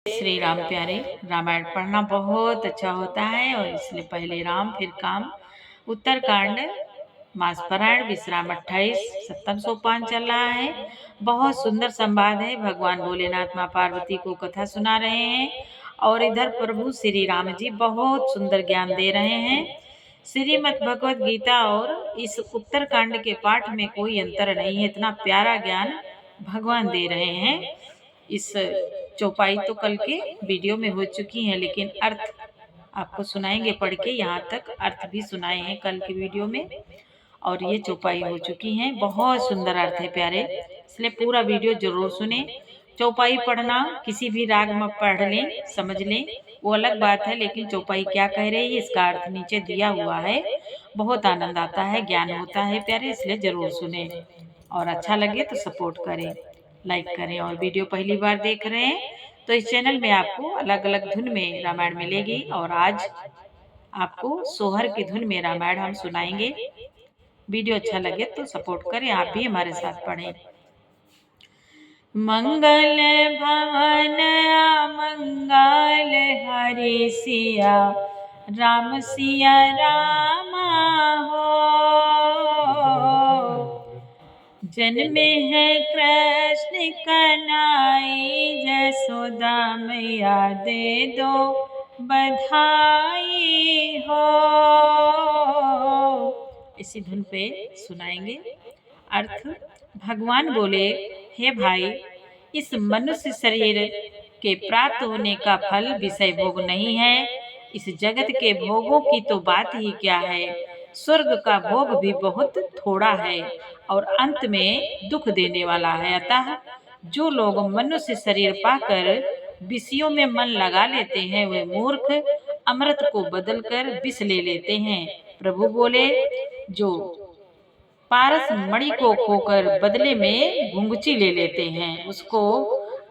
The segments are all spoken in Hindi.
श्री राम प्यारे। रामायण पढ़ना बहुत अच्छा होता है और इसलिए पहले राम फिर काम। उत्तरकांड मास पारायण विश्राम 28 सप्तम सोपान चल रहा है। बहुत सुंदर संवाद है। भगवान भोलेनाथ माँ पार्वती को कथा सुना रहे हैं और इधर प्रभु श्री राम जी बहुत सुंदर ज्ञान दे रहे हैं। श्रीमद् भगवत गीता और इस उत्तरकांड के पाठ में कोई अंतर नहीं है। इतना प्यारा ज्ञान भगवान दे रहे हैं। इस चौपाई तो कल के वीडियो में हो चुकी है, लेकिन अर्थ आपको सुनाएंगे पढ़ के। यहाँ तक अर्थ भी सुनाए हैं कल के वीडियो में और ये चौपाई हो चुकी है। बहुत सुंदर अर्थ है प्यारे, इसलिए पूरा वीडियो जरूर सुने। चौपाई पढ़ना किसी भी राग में पढ़ लें, समझ लें, वो अलग बात है, लेकिन चौपाई क्या कह रही है इसका अर्थ नीचे दिया हुआ है। बहुत आनंद आता है, ज्ञान होता है प्यारे, इसलिए जरूर सुने और अच्छा लगे तो सपोर्ट करें, लाइक करें। और वीडियो पहली बार देख रहे हैं तो इस चैनल में आपको अलग अलग धुन में रामायण मिलेगी और आज आपको सोहर की धुन में रामायण हम सुनाएंगे। वीडियो अच्छा लगे तो सपोर्ट करें, आप भी हमारे साथ पढ़ें। मंगल भवन मंगल हरि सिया राम सिया रामा हो। जन्मे है कृष्ण कन्हई जसोदा मैया दे दो बधाई हो। इसी धुन पे सुनाएंगे अर्थ। भगवान बोले, हे भाई, इस मनुष्य शरीर के प्राप्त होने का फल विषय भोग नहीं है। इस जगत के भोगों की तो बात ही क्या है। स्वर्ग का भोग भी बहुत थोड़ा है और अंत में दुख देने वाला है। अतः जो लोग मनुष्य शरीर पाकर विषयों में मन लगा लेते हैं वे मूर्ख अमृत को बदलकर विष ले लेते हैं। प्रभु बोले, जो पारस मणि को खोकर बदले में घुंघची ले लेते हैं उसको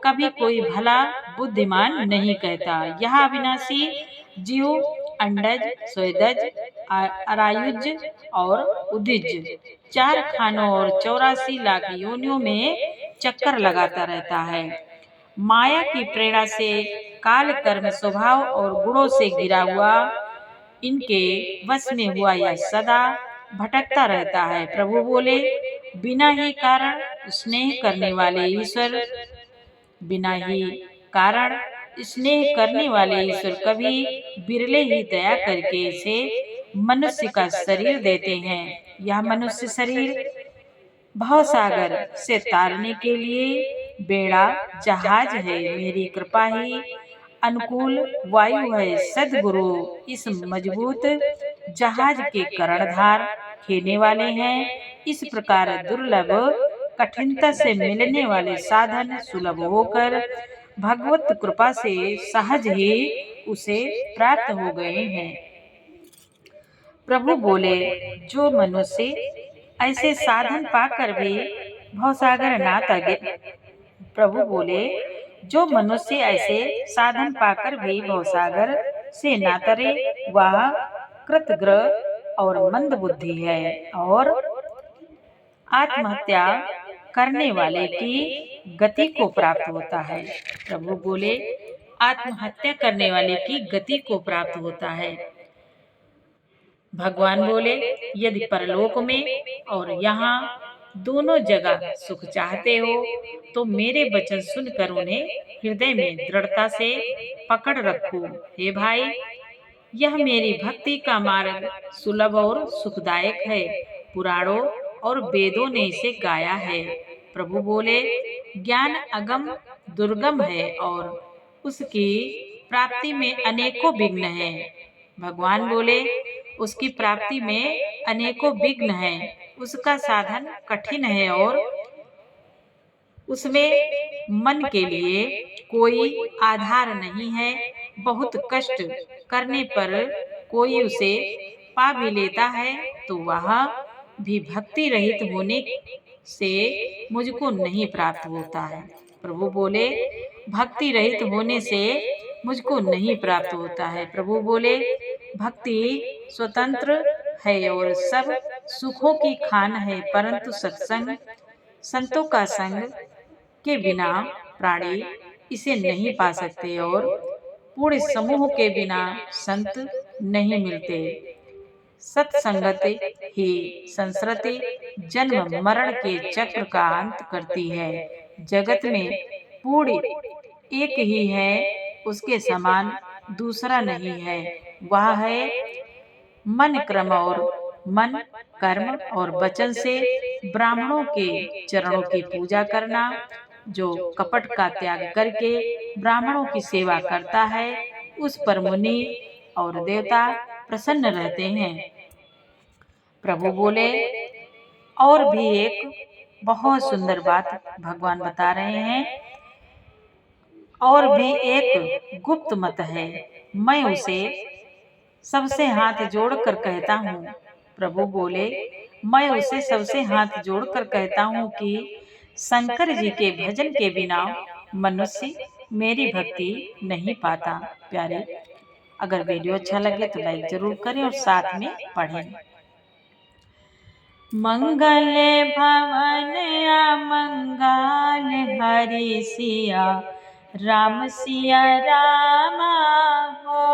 कभी कोई भला बुद्धिमान नहीं कहता। यह अविनाशी जीव अंडज, स्वेदज, अरायुज और उदिज 4 खानों और 84 लाख योनियों में चक्कर लगाता रहता है। माया की प्रेरणा से काल कर्म स्वभाव और गुणों से घिरा हुआ इनके वश में हुआ यह सदा भटकता रहता है। प्रभु बोले, बिना ही कारण स्नेह करने वाले ईश्वर बिना ही कारण स्नेह करने वाले ईश्वर कभी बिरले ही दया करके इसे मनुष्य का शरीर देते हैं। यह मनुष्य शरीर भवसागर से तारने के लिए बेड़ा जहाज है। मेरी कृपा ही अनुकूल वायु है। सद्गुरु इस मजबूत जहाज के कर्णधार खेने वाले हैं। इस प्रकार दुर्लभ कठिनता से मिलने वाले साधन सुलभ होकर भगवत कृपा से सहज ही उसे प्राप्त हो गए हैं। प्रभु बोले, जो मनुष्य ऐसे साधन पाकर भी भवसागर ना तगे। प्रभु बोले, जो मनुष्य ऐसे साधन पाकर भी भवसागर से ना तरे वह कृतघ्न और मंद बुद्धि है और आत्महत्या करने वाले की गति को प्राप्त होता है। प्रभु बोले, आत्महत्या करने वाले की गति को प्राप्त होता है। भगवान बोले, यदि परलोक में और यहाँ दोनों जगह सुख चाहते हो तो मेरे वचन सुनकर उन्हें हृदय में दृढ़ता से पकड़ रखो। हे भाई, यह मेरी भक्ति का मार्ग सुलभ और सुखदायक है। पुराणों और वेदों ने इसे गाया है। प्रभु बोले, ज्ञान अगम दुर्गम है और उसकी प्राप्ति में अनेकों विघ्न हैं। भगवान बोले, उसकी प्राप्ति में अनेकों विघ्न हैं। उसका साधन कठिन है और उसमें मन के लिए कोई आधार नहीं है। बहुत कष्ट करने पर कोई उसे पा भी लेता है तो वह भी भक्ति रहित होने से मुझको नहीं प्राप्त होता है। प्रभु बोले, भक्ति रहित होने से मुझको नहीं प्राप्त होता है। प्रभु बोले, भक्ति स्वतंत्र है और सब सुखों की खान है, परंतु सत्संग संतों का संग के बिना प्राणी इसे नहीं पा सकते और पूर्ण समूह के बिना संत नहीं मिलते। सत्संगत ही संस्कृति जन्म मरण के चक्र का अंत करती है। जगत में पूर्ण एक ही है, उसके समान दूसरा नहीं है। वह है मन क्रम और मन कर्म और वचन से ब्राह्मणों के चरणों की पूजा करना। जो कपट का त्याग करके ब्राह्मणों की सेवा करता है, उस पर मुनि और देवता प्रसन्न रहते हैं। प्रभु बोले, और भी एक बहुत सुंदर बात भगवान बता रहे हैं। और भी एक गुप्त मत है, मैं उसे सबसे हाथ जोड़कर कहता हूँ। प्रभु बोले, मैं उसे सबसे हाथ जोड़कर कहता हूँ कि शंकर जी के भजन के बिना मनुष्य मेरी भक्ति नहीं पाता। प्यारे, अगर वीडियो अच्छा लगे तो लाइक जरूर करें और साथ में पढ़ें। मंगल भवन अमंगल हरि सिया राम सिया रामा हो।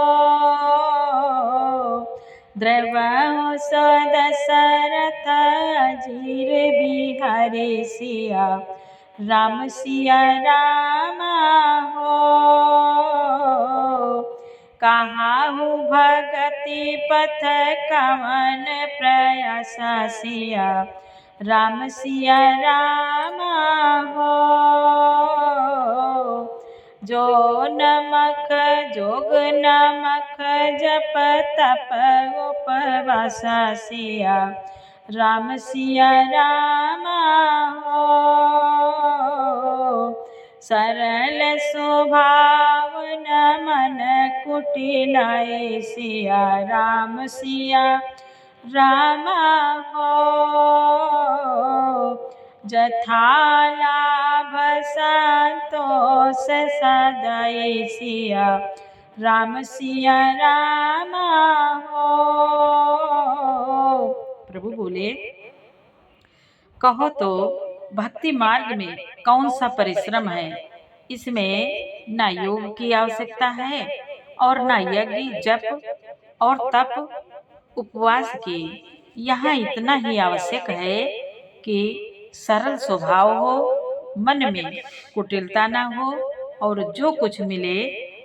द्रवहु सो दशरथ अजीर बिहारी सिया राम सिया रामा हो। कहाहु भगति पथ कवन प्रयास सिया राम सिया रामा हो। जो नमक जोग नमक जप तप उपवास सिया राम सिया रामा हो। सरल स्वभाव न मन कुटिलाए सिया राम सिया रामा हो। जथा लाभ संतोष सदाई सिया राम सिया रामा हो। प्रभु बोले, कहो तो भक्ति मार्ग में कौन सा परिश्रम है। इसमें न योग की आवश्यकता है और न यज्ञ जप और तप उपवास की। यहाँ इतना ही आवश्यक है कि सरल स्वभाव हो, मन में कुटिलता न हो और जो कुछ मिले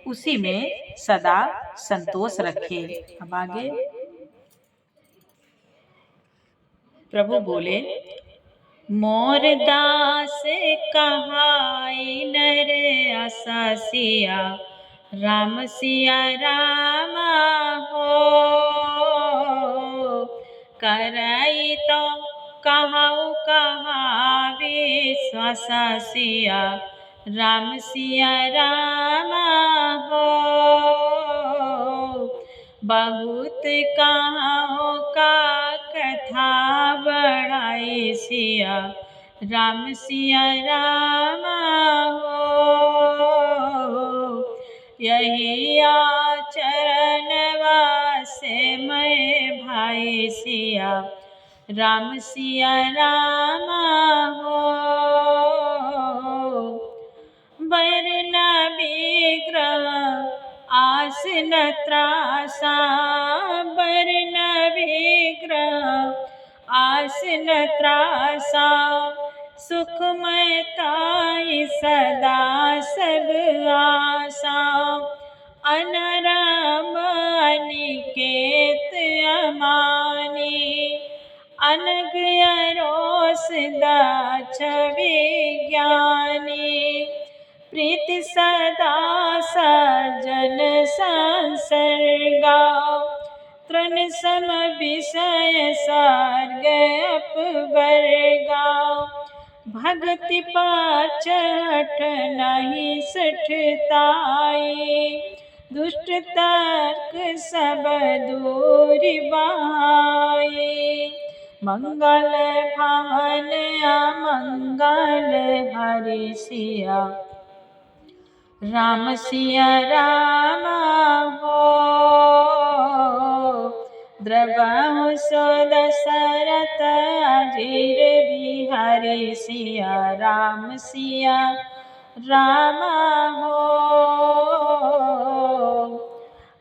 उसी में सदा संतोष रखे। अब आगे प्रभु बोले, मोर दास कहाई नर आसा सिया राम सिया रामा हो। करई तो कहाऊ कहा विश्वास सिया राम सिया रामा हो। बहुत कहाओ का कथा बढ़ाई सिया राम सिया रामा हो। यही आचरण वासे मैं भाई सिया राम सिया रामा हो। वर्ण विग्रह आस न त्रासा वर्ण विग्रह आस न त्रासा सुखमयताई सदा सब आशा। अनरम अनिकेत अमानी अनग अरोस दाच विज्ञानी। प्रीति सदा सजन संसर्गा तृण सम विषय सर्ग अपवर्गा। भगति पाछ हठ नहीं सठताई दुष्ट तर्क सब दूर बहाई। मंगल भवन अमंगल हरि सिया राम सिया रामा हो। द्रवहु सो दशरथ अजीर बिहारी सिया राम सिया रामा हो।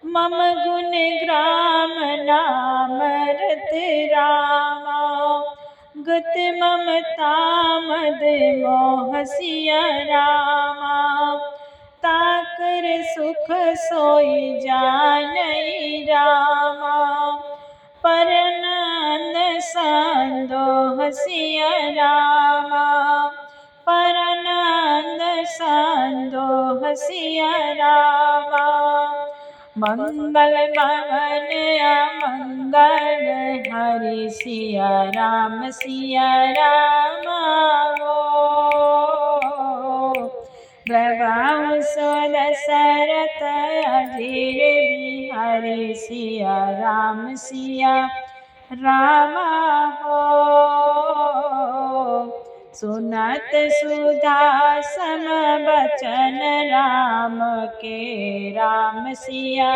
मम गुण ग्राम नाम रत रामा, गत ममता मद मोह सिया रामा, ताकर सुख सोई जानई रामा, परनंद संदोह सिया रामा, परनंद संदोह सिया रामा, मंगल भवन अमंगल हरि सिया राम सिया रामा हो। प्रभासो दशरथ अधीर बिहारी सिया रामा हो। सुनत सुधा सम बचन राम के, राम सिया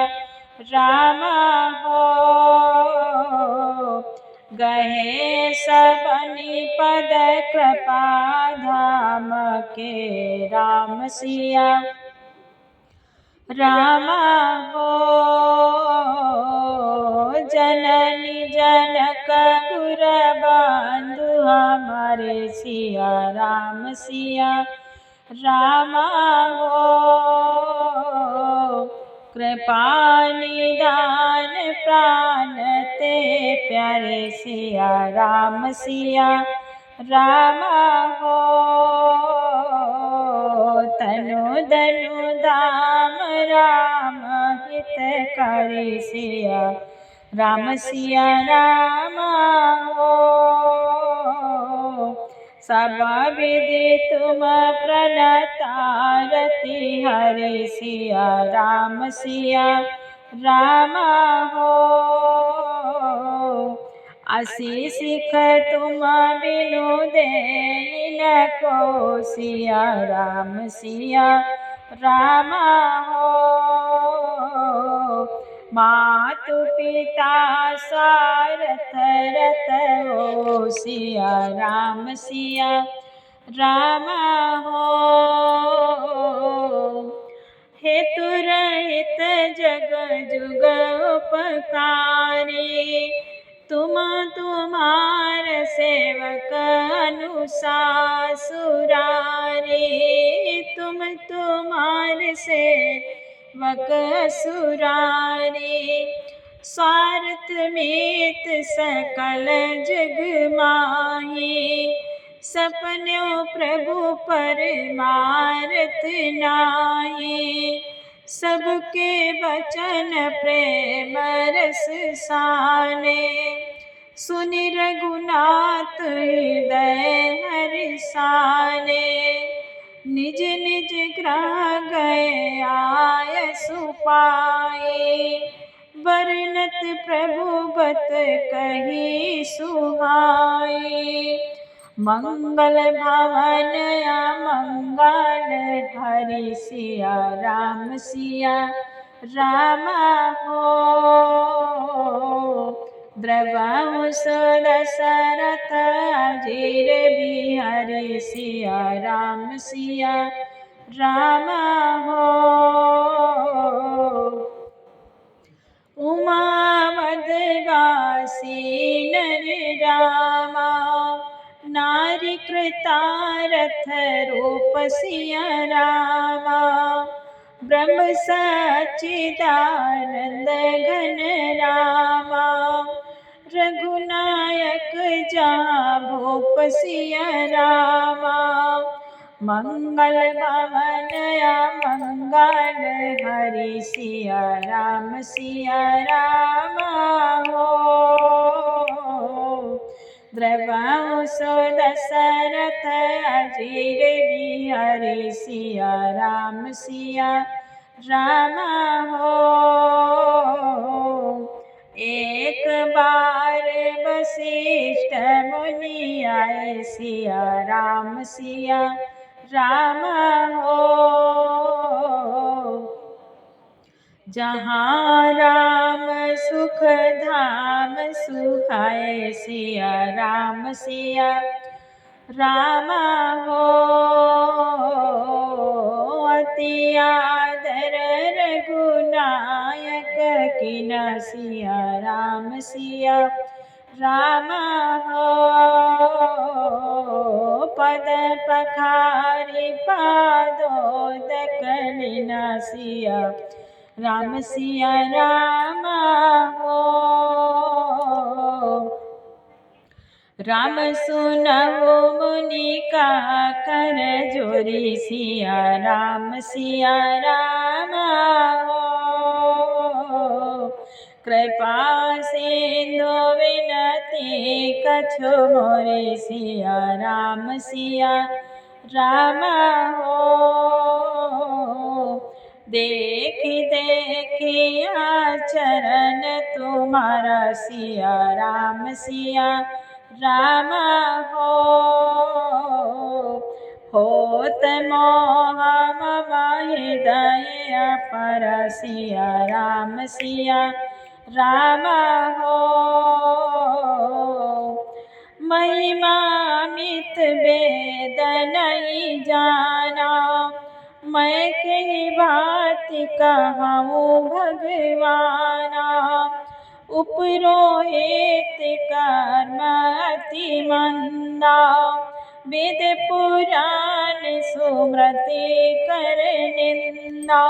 रामा हो। गहे सबनि पद कृपा धाम के, राम सिया रामा हो। जननी जनक गुर बंधु हमारे सिया रामा हो। कृपा निदान प्राण ते प्यारे सिया रामा हो। तनु धनु धाम राम हितकारी सिया रामा हो। सब विधि तुम प्रणतारति हरि सिया रामा हो। असी सिख तुम बिनु देहि न को सिया रामा हो। मातु पिता सारथ रथ हो सिया रामा हो। हेतु रहित जग जुग उपकारी, तुम तुम्हार सेवक अनुसार सुरारी, तुम तुम्हार सेवक सुरारी। स्वार्थ मीत सकल जग माही, सपन्यों प्रभु परमारथ नाही। सबके वचन प्रेम रस साने, सुनि रघुनाथ हृदय हर्षाने। निज निज ग्रह गए आय सुपाए, वर्णत प्रभु बत कही सुहाए। मंगल भवन अमंगल हरि सिया रामा हो। द्रवहुस दशरथ अधीर बिहारी सिया रामा हो। उमा मदवासी नर रामा, नारी कृतारथ रूप सिया रामा। ब्रह्म सच्चिदानंद घन रामा, रघुनायक जहाँ भूप सिया रामा। मंगल भवन अमंगल हरि सिया रामा हो। द्रवहुसो दशरथ अधीर बिहारी सिया रामा हो। एक बार वशिष्ठ मुनि आए सिया रामा हो। जहाँ राम सुख धाम सुहाए सिया रामा हो। अति आदर रघुनायक किन सिया राम हो। पद पखारी पादोदक लीन सिया राम हो। राम सुनहु मुनि का कर जोरी सिया राम हो। कृपा सिंधु विनती कछु मोरे सिया राम हो। देखी देखी आचरण तुम्हारा सिया राम हो। होत मोह मम हृदय पर सिया राम हो। महिमा मित वेद नहीं जाना, मैं कही भांति कहूँ भगवाना। उपरोहित कर्म अति मंदा, वेद पुराण सुमृति कर निंदा।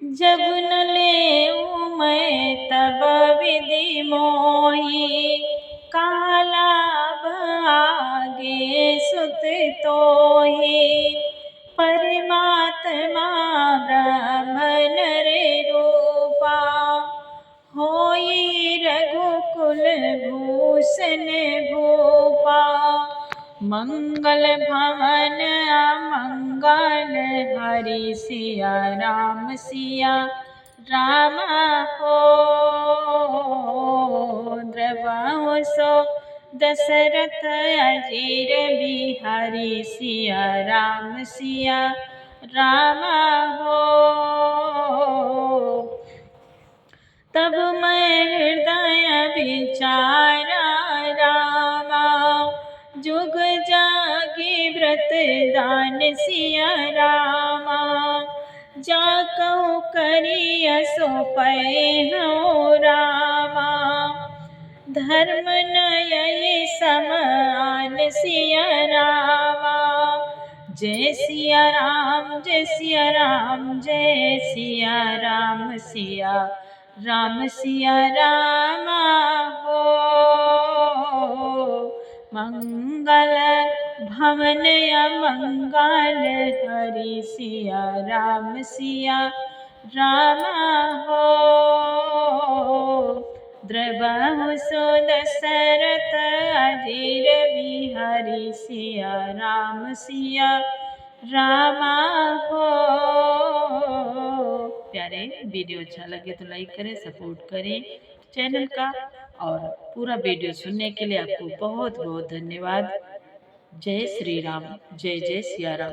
जब न लेऊँ मैं तब विधि मोही, काला आगे सुत तोही। परमात्मा ब्रह्म नर रूपा, होई रघुकुल भूषण भूपा। मंगल भवन अमंगल हरि सिया राम हो। द्रवहु सो दशरथ अजीर बिहारी सिया राम हो। तब मैं हृदय विचारा रामा, जुग जागी व्रत दान सिया रामा। जा कहूँ करिय सो पै हो रामा, धर्म नय समान सिया रामा। जय सिया राम जय सिया राम जय सिया राम हो। मंगल भवन अमंगल हरि सिया राम हो। द्रवहु सो दशरथ अजीर बिहारी सिया राम हो। प्यारे वीडियो अच्छा लगे तो लाइक करें, सपोर्ट करें चैनल का, और पूरा वीडियो सुनने के लिए आपको बहुत बहुत धन्यवाद। जय श्री राम, जय जय सिया राम।